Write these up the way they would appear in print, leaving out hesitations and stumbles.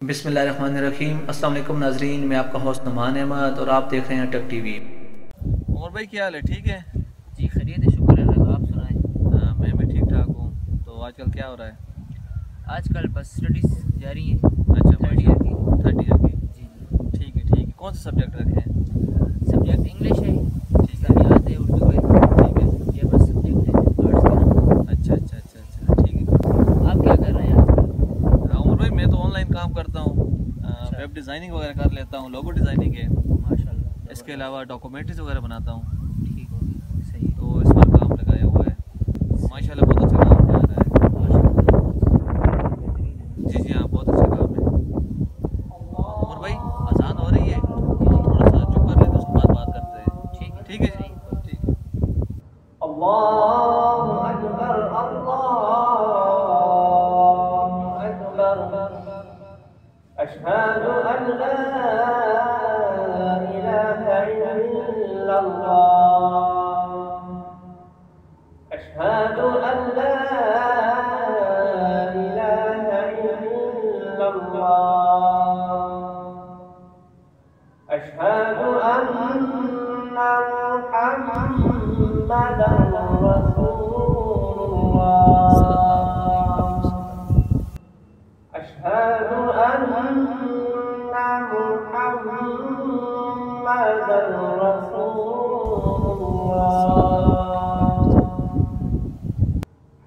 बिस्मिल्लाहिर्रहमानिर्रहीम। अस्सलाम वालेकुम नाजरीन, मैं आपका होस्ट नुमान अहमद और आप देख रहे हैं टेक टीवी। उमर भाई क्या हाल है? ठीक है जी खैरियत है, शुक्र है अल्लाह का। आप सुनाएं। मैं भी ठीक ठाक हूँ। तो आजकल क्या हो रहा है? आजकल बस स्टडीज़ जारी हैं। अच्छा, थर्ड ईयर की। थर्ड ईयर की। जी जी। ठीक है ठीक है। कौन सा सब्जेक्ट रखे हैं? सब्जेक्ट इंग्लिश है, ठीक है इस्लामियात है, उर्दू है। ठीक है। ये बस सब्जेक्ट है आर्ट्स के। अच्छा अच्छा अच्छा अच्छा, ठीक है। आप क्या कर रहे हैं आजकल? हाँ उमर भाई, मैं तो ऑनलाइन काम करता हूँ। अच्छा। वेब डिज़ाइनिंग वगैरह कर लेता हूँ, लोगो डिज़ाइनिंग है। माशाल्लाह। इसके अलावा डॉक्यूमेंट्रीज वगैरह बनाता हूँ। ठीक हो गया, सही है। तो इस पर काम लगाया हुआ है। माशाल्लाह बहुत अच्छा काम कर रहा है। माशाल्लाह बेहतरीन है। जी जी हाँ, बहुत अच्छा काम है। उमर भाई अजान हो रही है, थोड़ा सा चुप कर लेते, उसके बाद बात करते हैं। ठीक है, ठीक है सही जी, है। ठीक है। अल्लाहु अकबर, अल्लाहु अकबर, अशहदु अन ला इलाहा इल्लल्लाह, अशहदु अन ला इलाहा इल्लल्लाह, अशहदु अन्ना मुहम्मदन सल्लल्लाहु अलैहि रसूलुल्लाह, वसल्लम। अशहदु अन्ना मुहम्मदन सल्लल्लाहु अलैहि रसूलुल्लाह,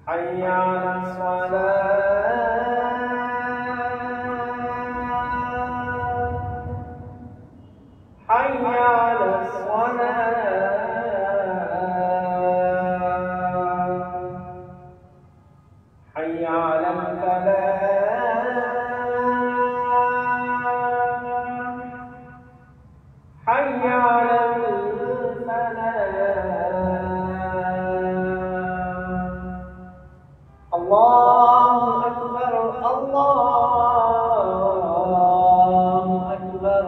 हय्या अलस सलाह, हय्या अलल फलाह, हय्या अलल फलाह। अल्लाहु अकबर, अल्लाहु अकबर,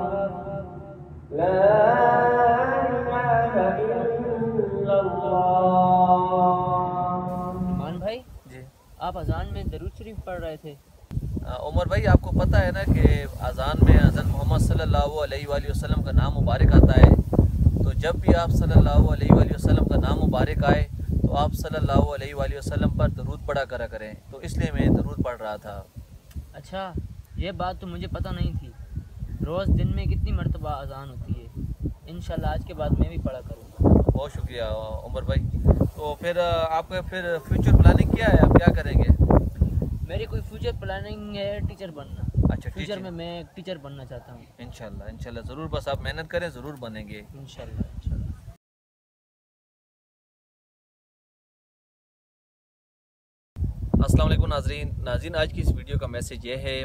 ला इलाहा इल्लल्लाह। नुमान भाई, जी आप अजान में दरूद शरीफ पढ़ रहे थे। उमर भाई, आपको पता है ना कि अज़ान में हज़रत मोहम्मद सल्लल्लाहु अलैहि वसल्लम का नाम मुबारक आता है। तो जब भी आप सल्लल्लाहु अलैहि वसल्लम का नाम मुबारक आए तो आप सल्लल्लाहु अलैहि वसल्लम पर दरूद पढ़ा करा करें। तो इसलिए मैं दरूद पढ़ रहा था। अच्छा, ये बात तो मुझे पता नहीं थी। रोज़ दिन में कितनी मरतबा अजान होती है? इंशाल्लाह आज के बाद मैं भी पढ़ा करूँगा। बहुत शुक्रिया उमर भाई। तो फिर आपका फिर फ्यूचर प्लानिंग क्या है? आप क्या करेंगे? मेरी कोई फ्यूचर प्लानिंग है टीचर बनना। अच्छा, फ्यूचर में मैं टीचर बनना चाहता हूँ। इंशाल्लाह इंशाल्लाह ज़रूर, बस आप मेहनत करें, ज़रूर बनेंगे। इंशाल्लाह इंशाल्लाह। अस्सलाम वालेकुम नाज़रीन, आज की इस वीडियो का मैसेज ये है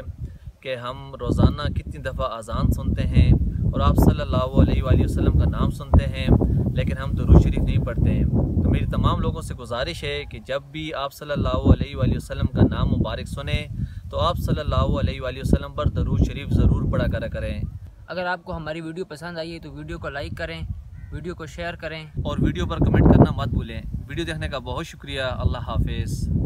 कि हम रोज़ाना कितनी दफ़ा अज़ान सुनते हैं और आप सल्लल्लाहु अलैहि वसल्लम का नाम सुनते हैं, लेकिन हम दरूद शरीफ नहीं पढ़ते हैं। तो मेरी तमाम लोगों से गुजारिश है कि जब भी आप सल्लल्लाहु अलैहि वसल्लम का नाम मुबारक सुने तो आप सल्लल्लाहु अलैहि वसल्लम पर दरूद शरीफ ज़रूर पढ़ा करा करें। अगर आपको हमारी वीडियो पसंद आई है तो वीडियो को लाइक करें, वीडियो को शेयर करें और वीडियो पर कमेंट करना मत भूलें। वीडियो देखने का बहुत शुक्रिया। अल्लाह हाफिज़।